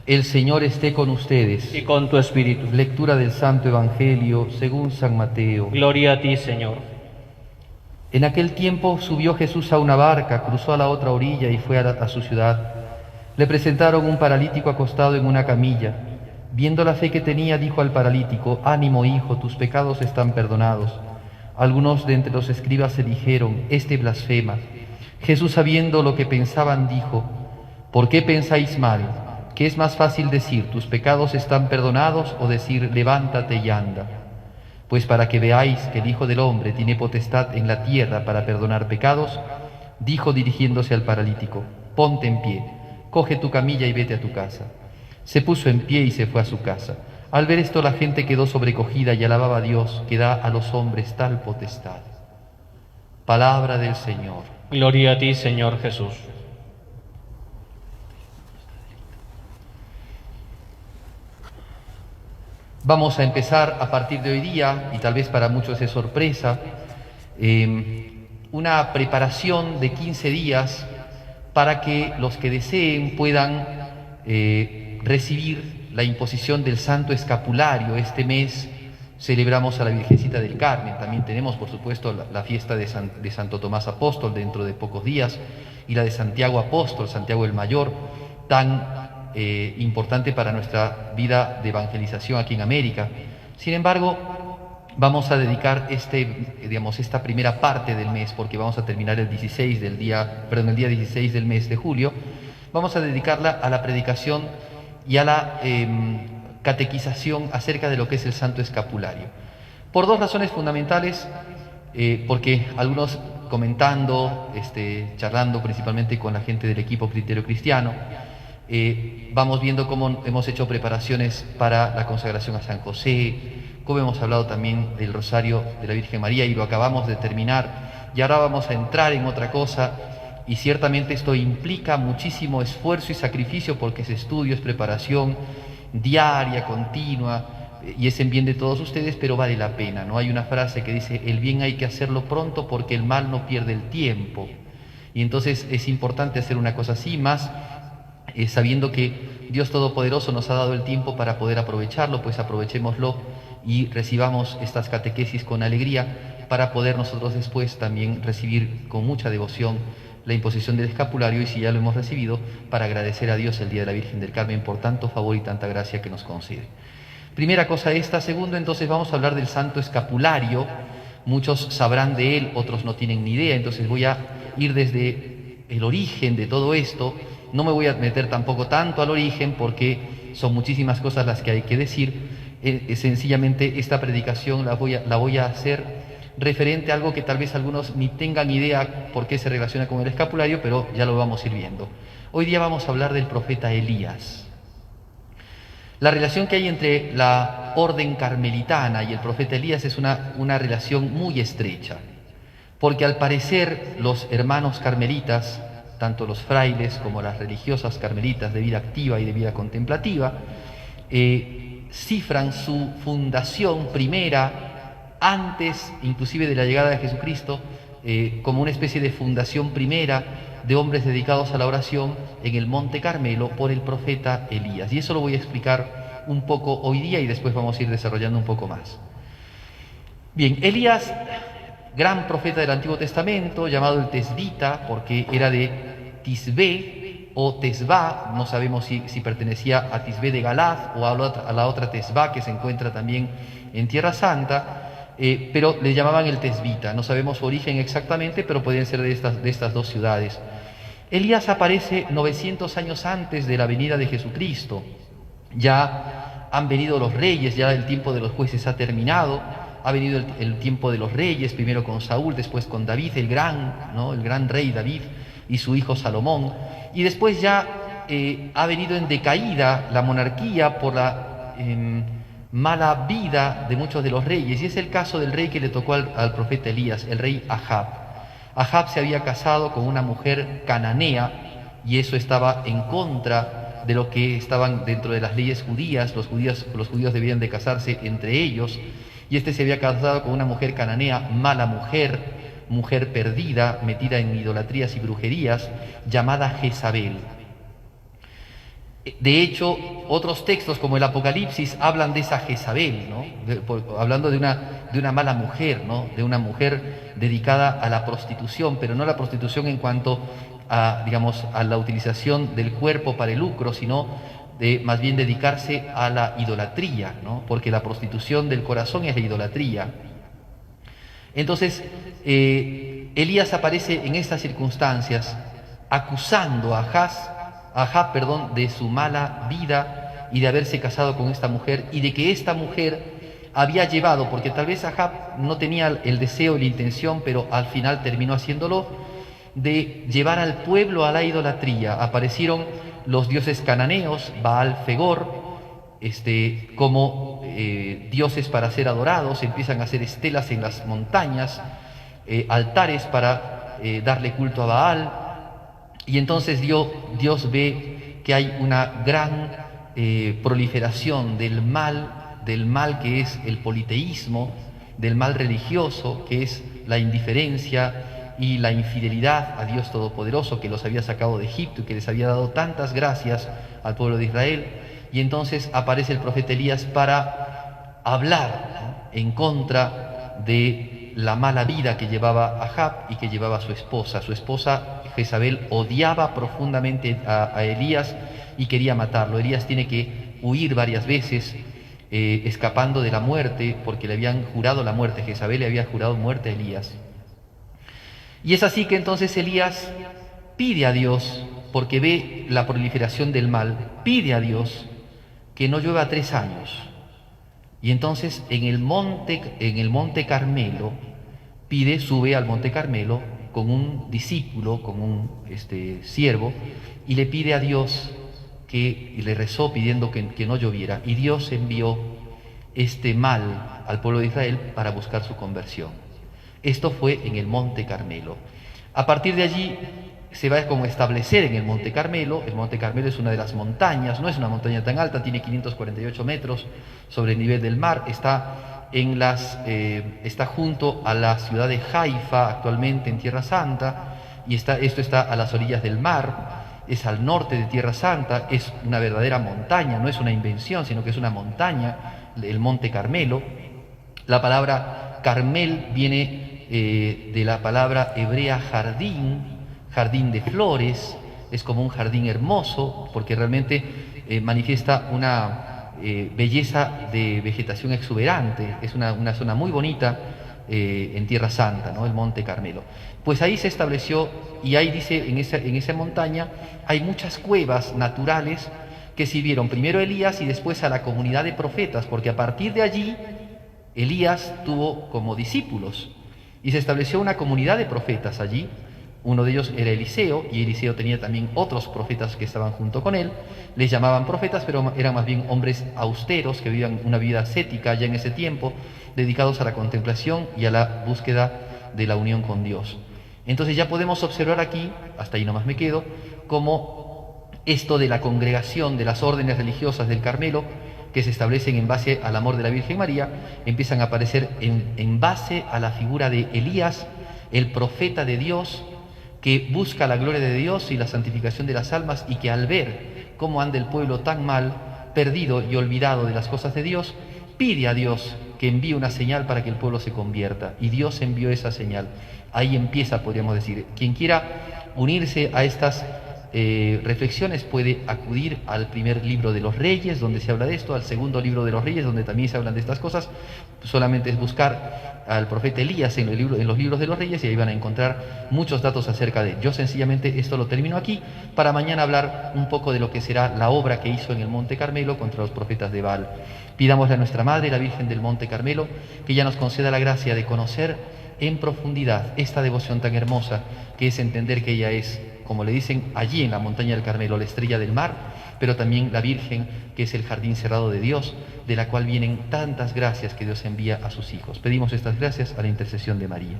El Señor esté con ustedes. Y con tu espíritu. Lectura del Santo Evangelio según San Mateo. Gloria a ti, Señor. En aquel tiempo subió Jesús a una barca, cruzó a la otra orilla y fue a su ciudad. Le presentaron un paralítico acostado en una camilla. Viendo la fe que tenía, dijo al paralítico: «Ánimo, hijo, tus pecados están perdonados». Algunos de entre los escribas se dijeron: «Este blasfema». Jesús, sabiendo lo que pensaban, dijo: «¿Por qué pensáis mal? ¿Qué es más fácil decir: tus pecados están perdonados, o decir: levántate y anda? Pues para que veáis que el Hijo del Hombre tiene potestad en la tierra para perdonar pecados», dijo dirigiéndose al paralítico: «Ponte en pie, coge tu camilla y vete a tu casa». Se puso en pie y se fue a su casa. Al ver esto, la gente quedó sobrecogida y alababa a Dios, que da a los hombres tal potestad. Palabra del Señor. Gloria a ti, Señor Jesús. Vamos a empezar a partir de hoy día, y tal vez para muchos es sorpresa, una preparación de 15 días para que los que deseen puedan recibir la imposición del Santo Escapulario. Este mes celebramos a la Virgencita del Carmen. También tenemos, por supuesto, la fiesta de Santo Tomás Apóstol dentro de pocos días, y la de Santiago Apóstol, Santiago el Mayor, tan importante para nuestra vida de evangelización aquí en América. Sin embargo, vamos a dedicar esta primera parte del mes, porque vamos a terminar el día 16 del mes de julio. Vamos a dedicarla a la predicación y a la catequización acerca de lo que es el Santo Escapulario. Por dos razones fundamentales, porque algunos comentando, charlando principalmente con la gente del equipo Criterio Cristiano, vamos viendo cómo hemos hecho preparaciones para la consagración a San José, cómo hemos hablado también del Rosario de la Virgen María, y lo acabamos de terminar, y ahora vamos a entrar en otra cosa, y ciertamente esto implica muchísimo esfuerzo y sacrificio, porque es estudio, es preparación diaria, continua, y es en bien de todos ustedes, pero vale la pena, ¿no? Hay una frase que dice: el bien hay que hacerlo pronto, porque el mal no pierde el tiempo. Y entonces es importante hacer una cosa así, más sabiendo que Dios Todopoderoso nos ha dado el tiempo para poder aprovecharlo. Pues aprovechémoslo y recibamos estas catequesis con alegría, para poder nosotros después también recibir con mucha devoción la imposición del escapulario, y si ya lo hemos recibido, para agradecer a Dios el día de la Virgen del Carmen por tanto favor y tanta gracia que nos concede. Primera cosa esta. Segundo, entonces vamos a hablar del Santo Escapulario. Muchos sabrán de él, otros no tienen ni idea, entonces voy a ir desde el origen de todo esto. No me voy a meter tampoco tanto al origen, porque son muchísimas cosas las que hay que decir. Sencillamente esta predicación la voy a hacer referente a algo que tal vez algunos ni tengan idea por qué se relaciona con el escapulario, pero ya lo vamos a ir viendo. Hoy día vamos a hablar del profeta Elías. La relación que hay entre la orden carmelitana y el profeta Elías es una relación muy estrecha, porque al parecer los hermanos carmelitas, tanto los frailes como las religiosas carmelitas de vida activa y de vida contemplativa, cifran su fundación primera, antes inclusive de la llegada de Jesucristo, como una especie de fundación primera de hombres dedicados a la oración en el Monte Carmelo por el profeta Elías. Y eso lo voy a explicar un poco hoy día, y después vamos a ir desarrollando un poco más. Bien, Elías, gran profeta del Antiguo Testamento, llamado el Tesbita, porque era de Tisbé o Tesbá, no sabemos si pertenecía a Tisbé de Galad o a la otra Tesbá que se encuentra también en Tierra Santa, pero le llamaban el Tesbita. No sabemos su origen exactamente, pero pueden ser de estas dos ciudades. Elías aparece 900 años antes de la venida de Jesucristo. Ya han venido los reyes, ya el tiempo de los jueces ha terminado. Ha venido el tiempo de los reyes, primero con Saúl, después con David, el gran rey David y su hijo Salomón. Y después ya ha venido en decaída la monarquía por la mala vida de muchos de los reyes. Y es el caso del rey que le tocó al profeta Elías, el rey Ahab. Ahab se había casado con una mujer cananea, y eso estaba en contra de lo que estaban dentro de las leyes judías. Los judíos debían de casarse entre ellos. Y este se había casado con una mujer cananea, mala mujer perdida, metida en idolatrías y brujerías, llamada Jezabel. De hecho, otros textos como el Apocalipsis hablan de esa Jezabel, ¿no? Hablando de una mala mujer, ¿no? De una mujer dedicada a la prostitución, pero no la prostitución en cuanto a, digamos, a la utilización del cuerpo para el lucro, sino de más bien dedicarse a la idolatría, ¿no? Porque la prostitución del corazón es la idolatría. Entonces, Elías aparece en estas circunstancias acusando a Ahab, de su mala vida y de haberse casado con esta mujer y de que esta mujer había llevado, porque tal vez Ahab no tenía el deseo y la intención, pero al final terminó haciéndolo, de llevar al pueblo a la idolatría. Aparecieron los dioses cananeos, Baal, Fegor, como dioses para ser adorados, empiezan a hacer estelas en las montañas, altares para darle culto a Baal, y entonces Dios ve que hay una gran proliferación del mal que es el politeísmo, del mal religioso, que es la indiferencia y la infidelidad a Dios Todopoderoso, que los había sacado de Egipto y que les había dado tantas gracias al pueblo de Israel. Y entonces aparece el profeta Elías para hablar, ¿no?, en contra de la mala vida que llevaba Ahab y que llevaba su esposa. Su esposa Jezabel odiaba profundamente a Elías y quería matarlo. Elías tiene que huir varias veces, escapando de la muerte, porque le habían jurado la muerte. Jezabel le había jurado muerte a Elías. Y es así que entonces Elías pide a Dios, porque ve la proliferación del mal, pide a Dios que no llueva 3 años. Y entonces en el monte Carmelo sube al monte Carmelo con un discípulo, con un siervo, y le pide a Dios y le rezó pidiendo que no lloviera. Y Dios envió este mal al pueblo de Israel para buscar su conversión. Esto fue en el monte Carmelo. A partir de allí se va a establecer en el monte Carmelo. El monte Carmelo es una de las montañas, no es una montaña tan alta, tiene 548 metros sobre el nivel del mar, está junto a la ciudad de Haifa, actualmente en Tierra Santa, y esto está a las orillas del mar, es al norte de Tierra Santa, es una verdadera montaña, no es una invención, sino que es una montaña, el monte Carmelo. La palabra Carmel viene de la palabra hebrea jardín de flores, es como un jardín hermoso, porque realmente manifiesta una belleza de vegetación exuberante, es una zona muy bonita en Tierra Santa, ¿no?, el monte Carmelo. Pues ahí se estableció, y ahí dice, en esa montaña hay muchas cuevas naturales que sirvieron primero a Elías y después a la comunidad de profetas, porque a partir de allí Elías tuvo como discípulos y se estableció una comunidad de profetas allí. Uno de ellos era Eliseo, y Eliseo tenía también otros profetas que estaban junto con él. Les llamaban profetas, pero eran más bien hombres austeros que vivían una vida ascética ya en ese tiempo, dedicados a la contemplación y a la búsqueda de la unión con Dios. Entonces ya podemos observar aquí, hasta ahí nomás me quedo, cómo esto de la congregación de las órdenes religiosas del Carmelo, que se establecen en base al amor de la Virgen María, empiezan a aparecer en base a la figura de Elías, el profeta de Dios, que busca la gloria de Dios y la santificación de las almas, y que al ver cómo anda el pueblo tan mal, perdido y olvidado de las cosas de Dios, pide a Dios que envíe una señal para que el pueblo se convierta, y Dios envió esa señal. Ahí empieza, podríamos decir. Quien quiera unirse a estas reflexiones puede acudir al primer libro de los Reyes, donde se habla de esto, al segundo libro de los Reyes, donde también se hablan de estas cosas. Solamente es buscar al profeta Elías en los libros de los Reyes y ahí van a encontrar muchos datos acerca de él. Yo sencillamente esto lo termino aquí para mañana hablar un poco de lo que será la obra que hizo en el Monte Carmelo contra los profetas de Baal. Pidámosle a nuestra Madre, la Virgen del Monte Carmelo, que ella nos conceda la gracia de conocer en profundidad esta devoción tan hermosa, que es entender que ella es, como le dicen allí en la montaña del Carmelo, la estrella del mar, pero también la Virgen, que es el jardín cerrado de Dios, de la cual vienen tantas gracias que Dios envía a sus hijos. Pedimos estas gracias a la intercesión de María.